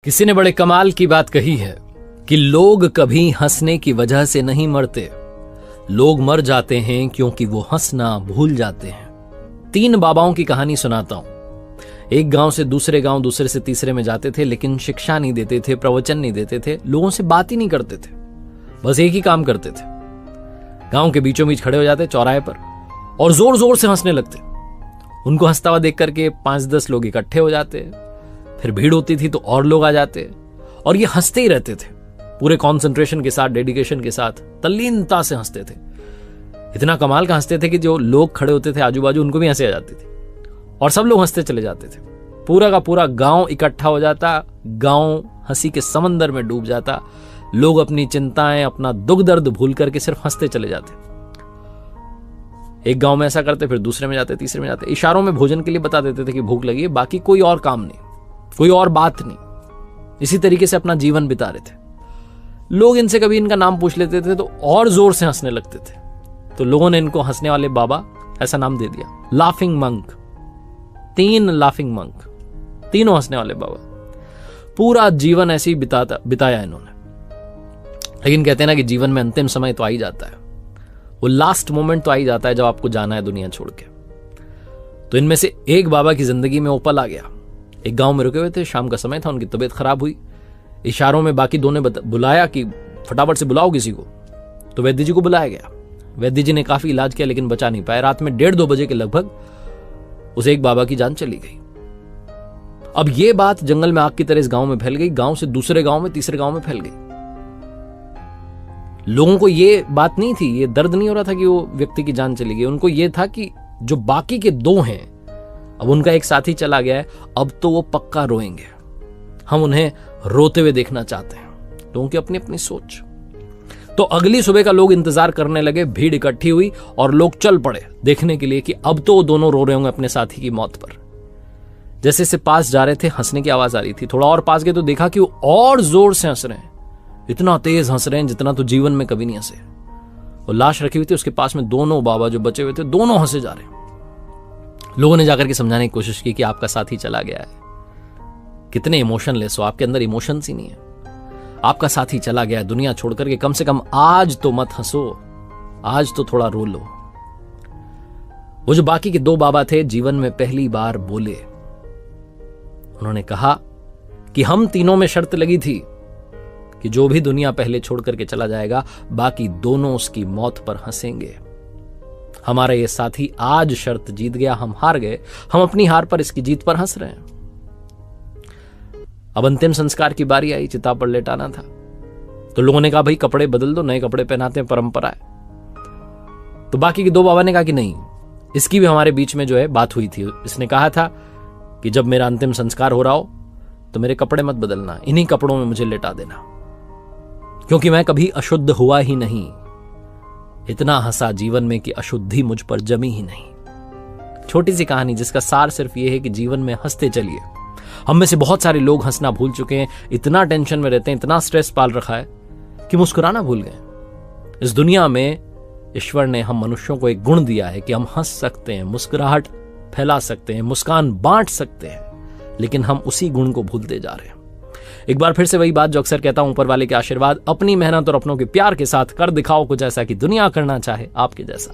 किसी ने बड़े कमाल की बात कही है कि लोग कभी हंसने की वजह से नहीं मरते, लोग मर जाते हैं क्योंकि वो हंसना भूल जाते हैं। 3 बाबाओं की कहानी सुनाता हूं। एक गांव से दूसरे गांव, दूसरे से तीसरे में जाते थे, लेकिन शिक्षा नहीं देते थे, प्रवचन नहीं देते थे, लोगों से बात ही नहीं करते थे, बस एक ही काम करते थे। गांव के बीचों बीच खड़े हो जाते चौराहे पर और जोर जोर से हंसने लगते। उनको हंसता हुआ देख करके 5-10 लोग इकट्ठे हो जाते, फिर भीड़ होती थी तो और लोग आ जाते और ये हंसते ही रहते थे, पूरे कंसंट्रेशन के साथ, डेडिकेशन के साथ, तल्लीनता से हंसते थे। इतना कमाल का हंसते थे कि जो लोग खड़े होते थे आजू बाजू, उनको भी हंसी आ जाती थी और सब लोग हंसते चले जाते थे। पूरा का पूरा गांव इकट्ठा हो जाता, गांव हंसी के समंदर में डूब जाता। लोग अपनी चिंताएं, अपना दुख दर्द भूल करके सिर्फ हंसते चले जाते। एक गांव में ऐसा करते, फिर दूसरे में जाते, तीसरे में जाते, इशारों में भोजन के लिए बता देते थे कि भूख लगी है, बाकी कोई और काम नहीं, कोई और बात नहीं। इसी तरीके से अपना जीवन बिता रहे थे। लोग इनसे कभी इनका नाम पूछ लेते थे तो और जोर से हंसने लगते थे, तो लोगों ने इनको हंसने वाले बाबा ऐसा नाम दे दिया, लाफिंग मंक। 3 लाफिंग मंक, तीनों हंसने वाले बाबा। पूरा जीवन ऐसे ही बिताया इन्होंने। लेकिन कहते हैं ना कि जीवन में अंतिम समय तो आ ही जाता है, वो लास्ट मोमेंट तो आ ही जाता है जब आपको जाना है दुनिया छोड़ के। तो इनमें से एक बाबा की जिंदगी में ओपल आ गया। एक गांव में रुके हुए थे, शाम का समय था, उनकी तबीयत खराब हुई। इशारों में बाकी 2 ने बुलाया कि फटाफट से बुलाओ किसी को। तो वैद्य जी को बुलाया गया। वैद्य जी ने काफी इलाज किया लेकिन बचा नहीं पाए। रात में 1:30-2 बजे के लगभग उस एक बाबा की जान चली गई। अब ये बात जंगल में आग की तरह इस गांव में फैल गई, गांव से दूसरे गांव में, तीसरे गांव में फैल गई। लोगों को ये बात नहीं थी, ये दर्द नहीं हो रहा था कि वो व्यक्ति की जान चली गई। उनको ये था कि जो बाकी के 2 हैं, अब उनका एक साथी चला गया है, अब तो वो पक्का रोएंगे, हम उन्हें रोते हुए देखना चाहते हैं। लोगों की अपनी अपनी सोच। तो अगली सुबह का लोग इंतजार करने लगे, भीड़ इकट्ठी हुई और लोग चल पड़े देखने के लिए कि अब तो वो दोनों रो रहे होंगे अपने साथी की मौत पर। जैसे से पास जा रहे थे, हंसने की आवाज आ रही थी। थोड़ा और पास गए तो देखा कि वो और जोर से हंस रहे हैं, इतना तेज हंस रहे हैं जितना तो जीवन में कभी नहीं हंसे। और लाश रखी हुई थी, उसके पास में दोनों बाबा जो बचे हुए थे, दोनों हंसे जा रहे हैं। लोगों ने जाकर के समझाने की कोशिश की कि आपका साथी चला गया है, कितने इमोशनलेस हो, आपके अंदर इमोशंस ही नहीं है। आपका साथी चला गया है दुनिया छोड़ करके, कम से कम आज तो मत हंसो, आज तो थोड़ा रो लो। वो जो बाकी के 2 बाबा थे, जीवन में पहली बार बोले। उन्होंने कहा कि हम तीनों में शर्त लगी थी कि जो भी दुनिया पहले छोड़ करके चला जाएगा, बाकी दोनों उसकी मौत पर हंसेंगे। हमारा ये साथी आज शर्त जीत गया, हम हार गए, हम अपनी हार पर, इसकी जीत पर हंस रहे हैं। अब अंतिम संस्कार की बारी आई, चिता पर लेटाना था। तो लोगों ने कहा भाई कपड़े बदल दो, नए कपड़े पहनाते हैं, परंपरा है। तो बाकी के 2 बाबा ने कहा कि नहीं, इसकी भी हमारे बीच में जो है बात हुई थी। इसने कहा था कि जब मेरा अंतिम संस्कार हो रहा हो तो मेरे कपड़े मत बदलना, इन्हीं कपड़ों में मुझे लेटा देना, क्योंकि मैं कभी अशुद्ध हुआ ही नहीं। इतना हंसा जीवन में कि अशुद्धि मुझ पर जमी ही नहीं। छोटी सी कहानी जिसका सार सिर्फ यह है कि जीवन में हंसते चलिए। हम में से बहुत सारे लोग हंसना भूल चुके हैं, इतना टेंशन में रहते हैं, इतना स्ट्रेस पाल रखा है कि मुस्कुराना भूल गए। इस दुनिया में ईश्वर ने हम मनुष्यों को एक गुण दिया है कि हम हंस सकते हैं, मुस्कुराहट फैला सकते हैं, मुस्कान बांट सकते हैं, लेकिन हम उसी गुण को भूलते जा रहे हैं। एक बार फिर से वही बात जो अक्सर कहता हूं, ऊपर वाले के आशीर्वाद, अपनी मेहनत और अपनों के प्यार के साथ कर दिखाओ कुछ ऐसा कि दुनिया करना चाहे आपके जैसा।